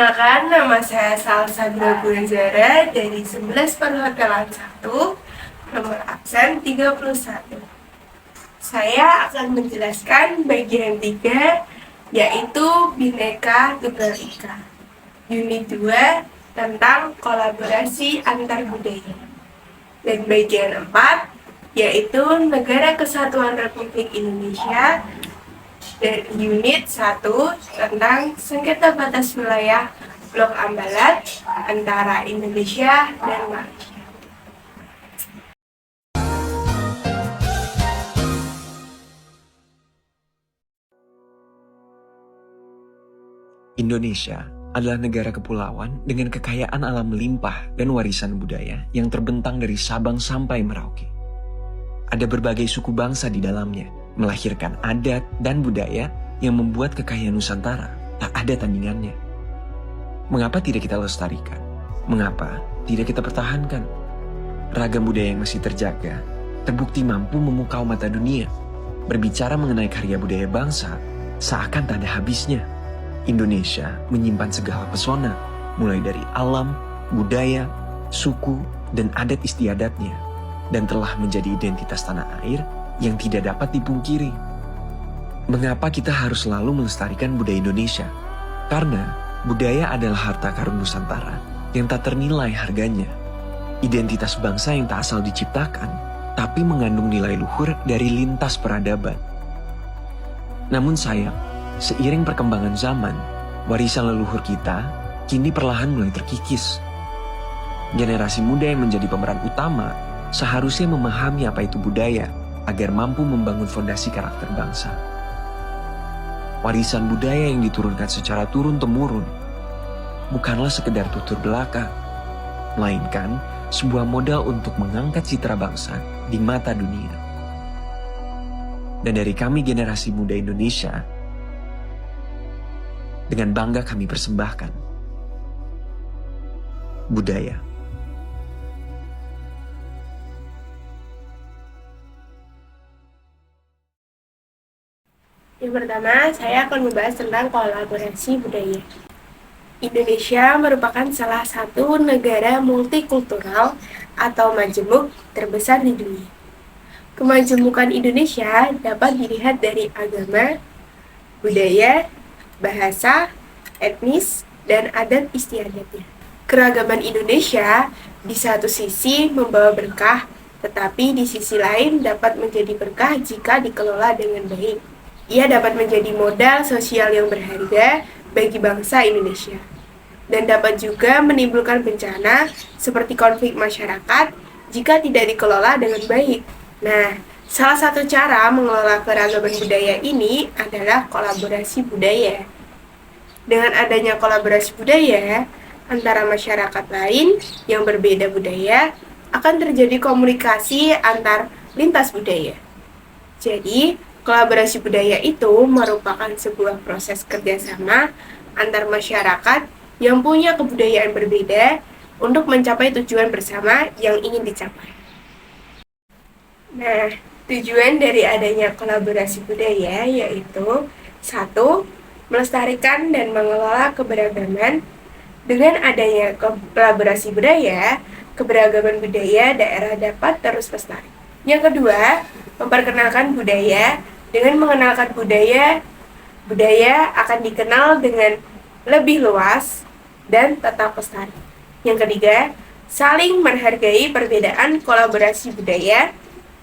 Perkenalkan, nama saya Salsabila Gurizara dari 11 Perhotelan 1, nomor absen 31. Saya akan menjelaskan bagian 3, yaitu Bhinneka Tunggal Ika. Unit 2 tentang kolaborasi antar budaya. Dan bagian 4, yaitu Negara Kesatuan Republik Indonesia. Dan unit 1 tentang sengketa batas wilayah Blok Ambalat antara Indonesia dan Malaysia. Indonesia adalah negara kepulauan dengan kekayaan alam melimpah dan warisan budaya yang terbentang dari Sabang sampai Merauke. Ada berbagai suku bangsa di dalamnya, melahirkan adat dan budaya yang membuat kekayaan Nusantara tak ada tandingannya. Mengapa tidak kita lestarikan? Mengapa tidak kita pertahankan? Ragam budaya yang masih terjaga, terbukti mampu memukau mata dunia. Berbicara mengenai karya budaya bangsa, seakan tak ada habisnya. Indonesia menyimpan segala pesona, mulai dari alam, budaya, suku, dan adat istiadatnya, dan telah menjadi identitas tanah air yang tidak dapat dipungkiri. Mengapa kita harus selalu melestarikan budaya Indonesia? Karena budaya adalah harta karun Nusantara yang tak ternilai harganya. Identitas bangsa yang tak asal diciptakan, tapi mengandung nilai luhur dari lintas peradaban. Namun sayang, seiring perkembangan zaman, warisan leluhur kita kini perlahan mulai terkikis. Generasi muda yang menjadi pemeran utama seharusnya memahami apa itu budaya agar mampu membangun fondasi karakter bangsa. Warisan budaya yang diturunkan secara turun-temurun bukanlah sekedar tutur belaka, melainkan sebuah modal untuk mengangkat citra bangsa di mata dunia. Dan dari kami generasi muda Indonesia, dengan bangga kami persembahkan budaya. Yang pertama, saya akan membahas tentang kolaborasi budaya. Indonesia merupakan salah satu negara multikultural atau majemuk terbesar di dunia. Kemajemukan Indonesia dapat dilihat dari agama, budaya, bahasa, etnis, dan adat istiadatnya. Keragaman Indonesia di satu sisi membawa berkah, tetapi di sisi lain dapat menjadi berkah jika dikelola dengan baik. Ia dapat menjadi modal sosial yang berharga bagi bangsa Indonesia dan dapat juga menimbulkan bencana seperti konflik masyarakat jika tidak dikelola dengan baik. Nah, salah satu cara mengelola keragaman budaya ini adalah kolaborasi budaya. Dengan adanya kolaborasi budaya antara masyarakat lain yang berbeda budaya, akan terjadi komunikasi antar lintas budaya. Jadi, kolaborasi budaya itu merupakan sebuah proses kerjasama antar masyarakat yang punya kebudayaan berbeda untuk mencapai tujuan bersama yang ingin dicapai. Nah, tujuan dari adanya kolaborasi budaya yaitu 1. Melestarikan dan mengelola keberagaman. Dengan adanya kolaborasi budaya, keberagaman budaya daerah dapat terus lestari. Yang kedua, memperkenalkan budaya. Dengan mengenalkan budaya, budaya akan dikenal dengan lebih luas dan tetap lestari. Yang ketiga, saling menghargai perbedaan kolaborasi budaya,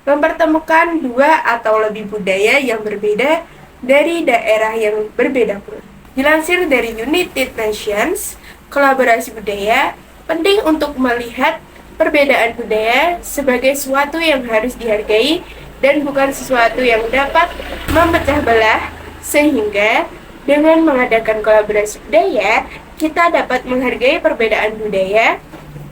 mempertemukan dua atau lebih budaya yang berbeda dari daerah yang berbeda pula. Dilansir dari United Nations, kolaborasi budaya penting untuk melihat perbedaan budaya sebagai sesuatu yang harus dihargai dan bukan sesuatu yang dapat memecah belah, sehingga dengan mengadakan kolaborasi budaya, kita dapat menghargai perbedaan budaya,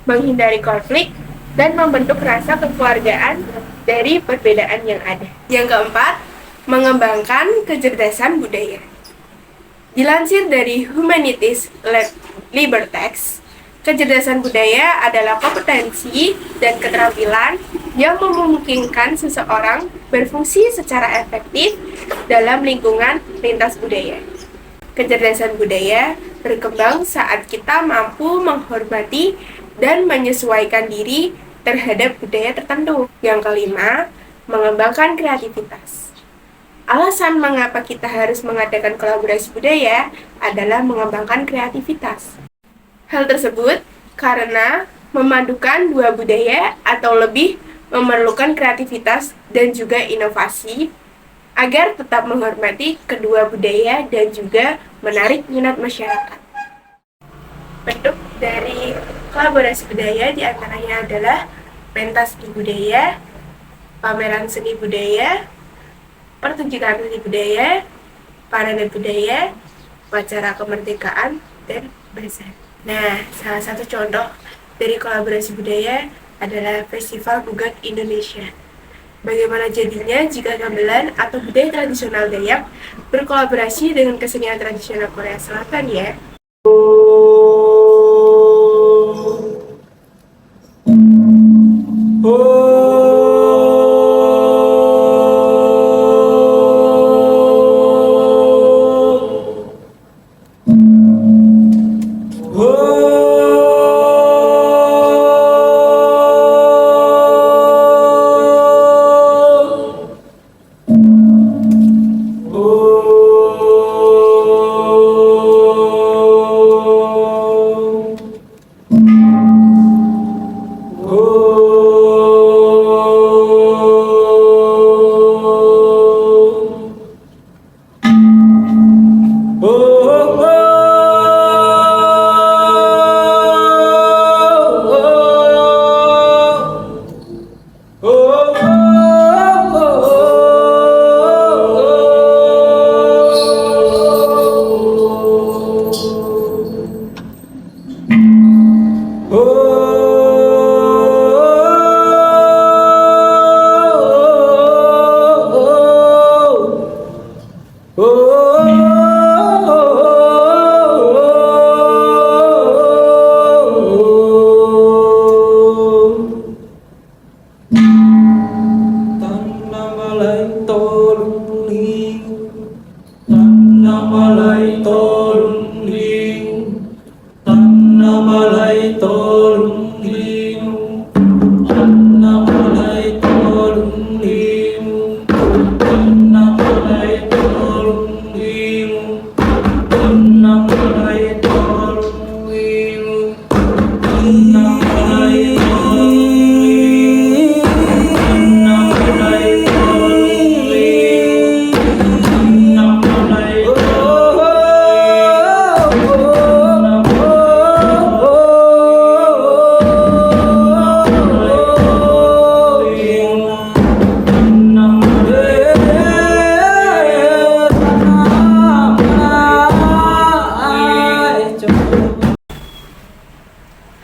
menghindari konflik, dan membentuk rasa kekeluargaan dari perbedaan yang ada. Yang keempat, mengembangkan kecerdasan budaya. Dilansir dari Humanities Libertex, kecerdasan budaya adalah kompetensi dan keterampilan yang memungkinkan seseorang berfungsi secara efektif dalam lingkungan lintas budaya. Kecerdasan budaya berkembang saat kita mampu menghormati dan menyesuaikan diri terhadap budaya tertentu. Yang kelima, mengembangkan kreativitas. Alasan mengapa kita harus mengadakan kolaborasi budaya adalah mengembangkan kreativitas. Hal tersebut karena memadukan dua budaya atau lebih memerlukan kreativitas dan juga inovasi agar tetap menghormati kedua budaya dan juga menarik minat masyarakat. Bentuk dari kolaborasi budaya diantaranya adalah pentas seni budaya, pameran seni budaya, pertunjukan seni budaya, parade budaya, upacara kemerdekaan, dan bazar. Nah, salah satu contoh dari kolaborasi budaya adalah Festival Gugak Indonesia. Bagaimana jadinya jika gamelan atau budaya tradisional Dayak berkolaborasi dengan kesenian tradisional Korea Selatan ya?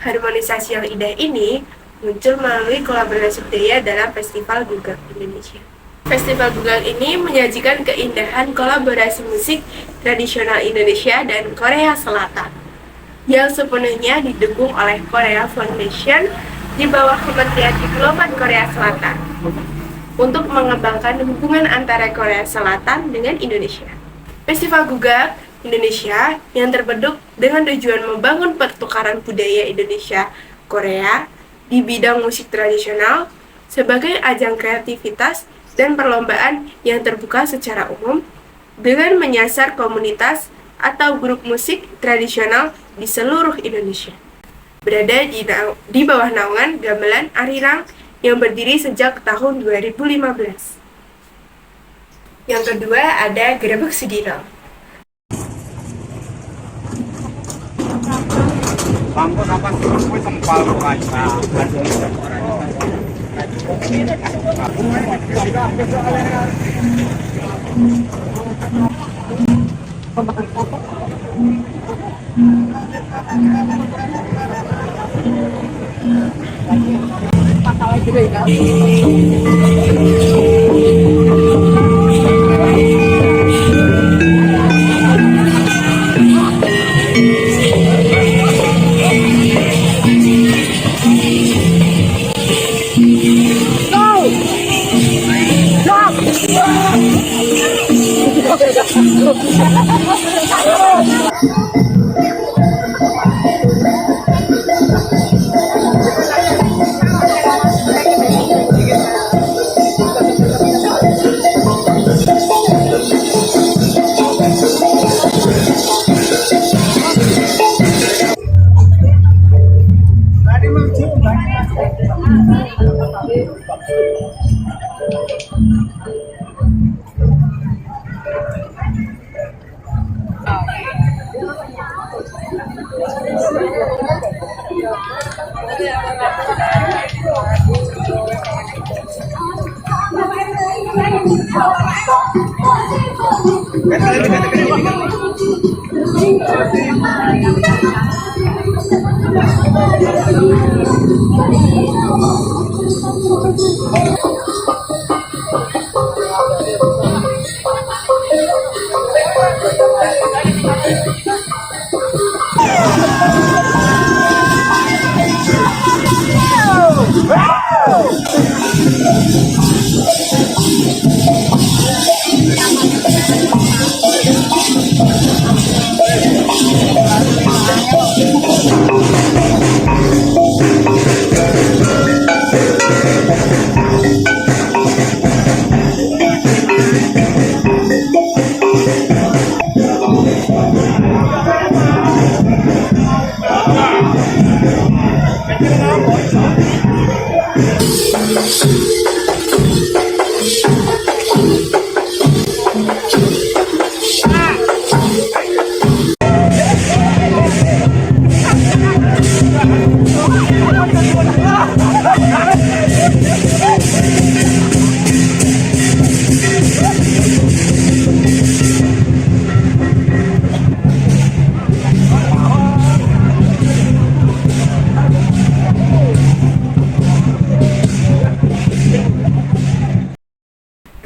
Harmonisasi yang indah ini muncul melalui kolaborasi budaya dalam Festival Gugak Indonesia. Festival Gugak ini menyajikan keindahan kolaborasi musik tradisional Indonesia dan Korea Selatan yang sepenuhnya didukung oleh Korea Foundation di bawah Kementerian Diplomat Korea Selatan untuk mengembangkan hubungan antara Korea Selatan dengan Indonesia. Festival Gugak Indonesia yang terbentuk dengan tujuan membangun pertukaran budaya Indonesia Korea di bidang musik tradisional sebagai ajang kreativitas dan perlombaan yang terbuka secara umum dengan menyasar komunitas atau grup musik tradisional di seluruh Indonesia. Berada di bawah naungan Gamelan Arirang yang berdiri sejak tahun 2015. Yang kedua ada Grebek Sudiro. Bangko dapat kuwi sempal aja.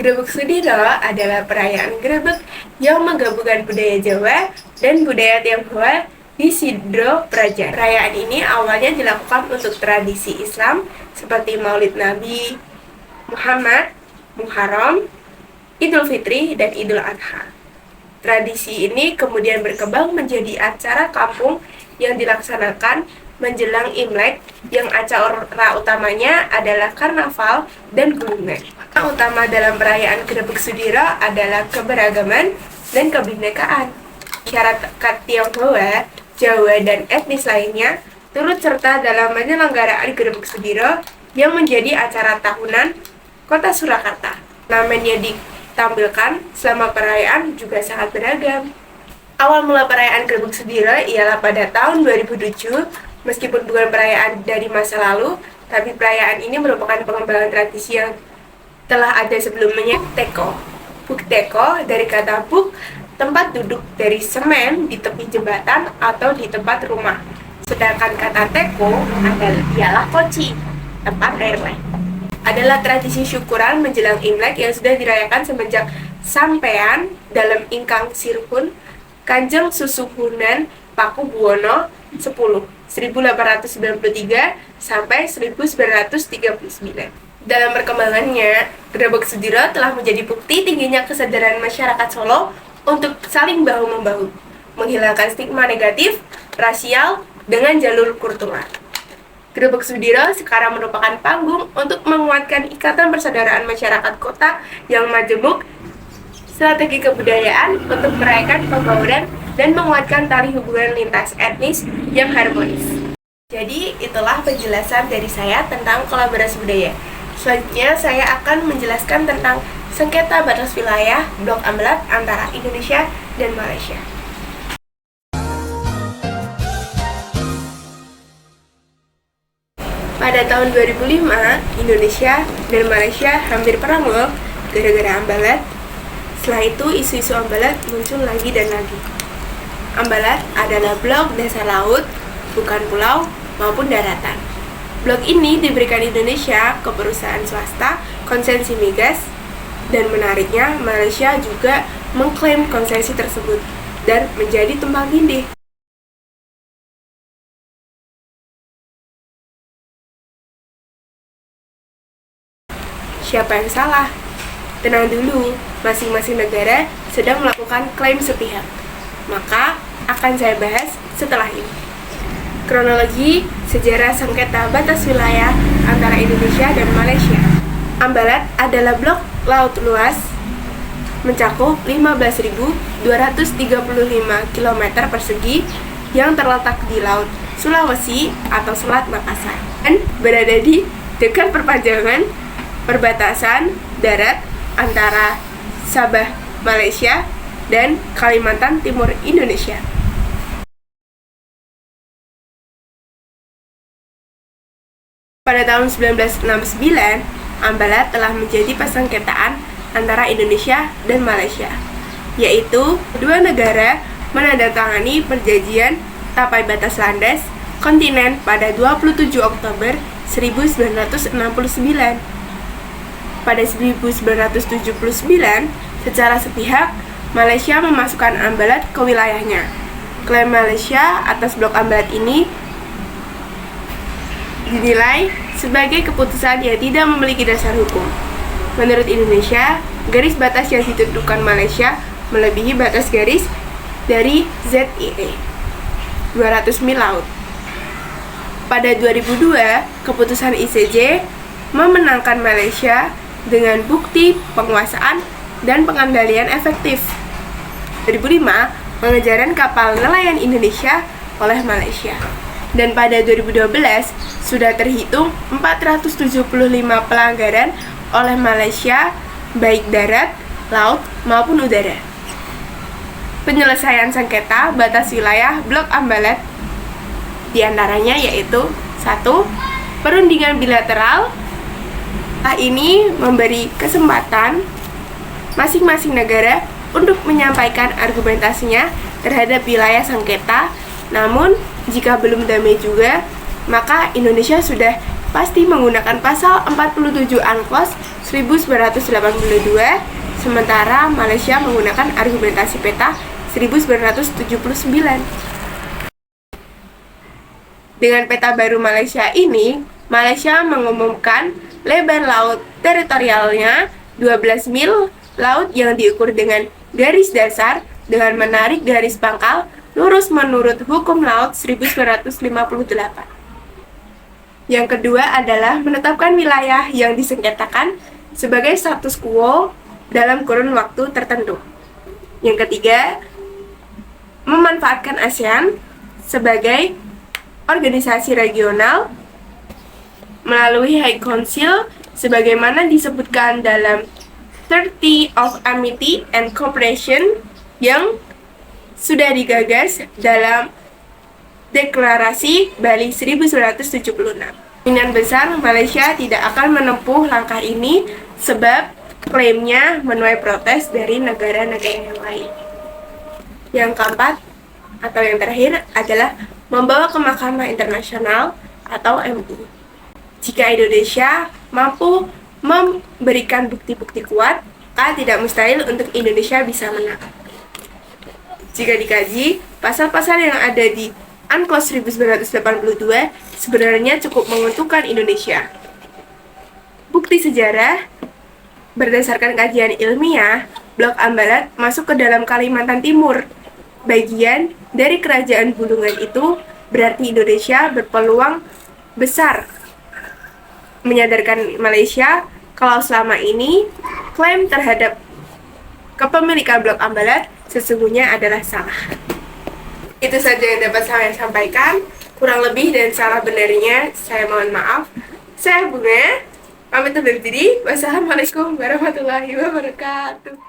Grebek Sudiro adalah perayaan grebek yang menggabungkan budaya Jawa dan budaya Tionghoa di Sidro Praja. Perayaan ini awalnya dilakukan untuk tradisi Islam seperti Maulid Nabi Muhammad, Muharram, Idul Fitri, dan Idul Adha. Tradisi ini kemudian berkembang menjadi acara kampung yang dilaksanakan menjelang Imlek, yang acara utamanya adalah karnaval dan gulungan. Yang utama dalam perayaan Grebek Sudiro adalah keberagaman dan kebinekaan. Masyarakat Tionghoa, Jawa, dan etnis lainnya turut serta dalam penyelenggaraan Grebek Sudiro yang menjadi acara tahunan Kota Surakarta. Ornamen yang ditampilkan selama perayaan juga sangat beragam. Awal mula perayaan Grebek Sudiro ialah pada tahun 2007. Meskipun bukan perayaan dari masa lalu, tapi perayaan ini merupakan pengembangan tradisi yang telah ada sebelumnya. Teko, buk teko dari kata buk, tempat duduk dari semen di tepi jembatan atau di tempat rumah. Sedangkan kata teko ialah koci, tempat air lain. Adalah tradisi syukuran menjelang Imlek yang sudah dirayakan semenjak sampean dalam ingkang sirhun Kanjeng Susuhunan Paku Buwono 1893 sampai 1939. Dalam perkembangannya, Grebek Sudiro telah menjadi bukti tingginya kesadaran masyarakat Solo untuk saling bahu-membahu, menghilangkan stigma negatif, rasial, dengan jalur kultural. Grebek Sudiro sekarang merupakan panggung untuk menguatkan ikatan persaudaraan masyarakat kota yang majemuk, strategi kebudayaan untuk merayakan pembangunan dan menguatkan tali hubungan lintas etnis yang harmonis. Jadi, itulah penjelasan dari saya tentang kolaborasi budaya. Selanjutnya, saya akan menjelaskan tentang sengketa batas wilayah Blok Ambalat antara Indonesia dan Malaysia. Pada tahun 2005, Indonesia dan Malaysia hampir perang loh gara-gara Ambalat. Setelah itu, isu-isu Ambalat muncul lagi dan lagi. Ambalat adalah blok dasar laut, bukan pulau maupun daratan. Blok ini diberikan Indonesia ke perusahaan swasta konsesi migas, dan menariknya Malaysia juga mengklaim konsesi tersebut dan menjadi tumpang tindih. Siapa yang salah? Tenang dulu, masing-masing negara sedang melakukan klaim sepihak. Maka akan saya bahas setelah ini. Kronologi sejarah sengketa batas wilayah antara Indonesia dan Malaysia. Ambalat adalah blok laut luas mencakup 15.235 km persegi yang terletak di Laut Sulawesi atau Selat Makassar dan berada di dengan perpanjangan perbatasan darat antara Sabah, Malaysia, dan Kalimantan Timur, Indonesia. Pada tahun 1969, Ambalat telah menjadi persengketaan antara Indonesia dan Malaysia, yaitu kedua negara menandatangani perjanjian tapai batas landas kontinen pada 27 Oktober 1969. Pada 1979, secara sepihak, Malaysia memasukkan Ambalat ke wilayahnya. Klaim Malaysia atas blok Ambalat ini dinilai sebagai keputusan yang tidak memiliki dasar hukum. Menurut Indonesia, garis batas yang ditentukan Malaysia melebihi batas garis dari ZIE, 200 mil laut. Pada 2002, keputusan ICJ memenangkan Malaysia dengan bukti penguasaan dan pengendalian efektif. 2005, pengejaran kapal nelayan Indonesia oleh Malaysia. Dan pada 2012, sudah terhitung 475 pelanggaran oleh Malaysia, baik darat, laut, maupun udara. Penyelesaian sengketa batas wilayah Blok Ambalat diantaranya yaitu 1. Perundingan bilateral. Hal ini memberi kesempatan masing-masing negara untuk menyampaikan argumentasinya terhadap wilayah sengketa. Namun, jika belum damai juga, maka Indonesia sudah pasti menggunakan pasal 47 UNCLOS 1982, sementara Malaysia menggunakan argumentasi peta 1979. Dengan peta baru Malaysia ini, Malaysia mengumumkan lebar laut teritorialnya 12 mil laut yang diukur dengan garis dasar dengan menarik garis pangkal lurus menurut hukum laut 1958. Yang kedua adalah menetapkan wilayah yang disengketakan sebagai status quo dalam kurun waktu tertentu. Yang ketiga, memanfaatkan ASEAN sebagai organisasi regional melalui High Council sebagaimana disebutkan dalam Treaty of Amity and Cooperation yang sudah digagas dalam Deklarasi Bali 1976. Kemungkinan besar Malaysia tidak akan menempuh langkah ini sebab klaimnya menuai protes dari negara-negara yang lain. Yang keempat atau yang terakhir adalah membawa ke Mahkamah Internasional atau MI. Jika Indonesia mampu memberikan bukti-bukti kuat, maka tidak mustahil untuk Indonesia bisa menang. Jika dikaji, pasal-pasal yang ada di UNCLOS 1982 sebenarnya cukup menguntungkan Indonesia. Bukti sejarah, berdasarkan kajian ilmiah, Blok Ambalat masuk ke dalam Kalimantan Timur. Bagian dari kerajaan Bulungan itu berarti Indonesia berpeluang besar menyadarkan Malaysia kalau selama ini klaim terhadap kepemilikan Blok Ambalat sesungguhnya adalah salah. Itu saja yang dapat saya sampaikan. Kurang lebih dan salah benarnya saya mohon maaf. Saya Bunga, pamit undur diri. Wassalamualaikum warahmatullahi wabarakatuh.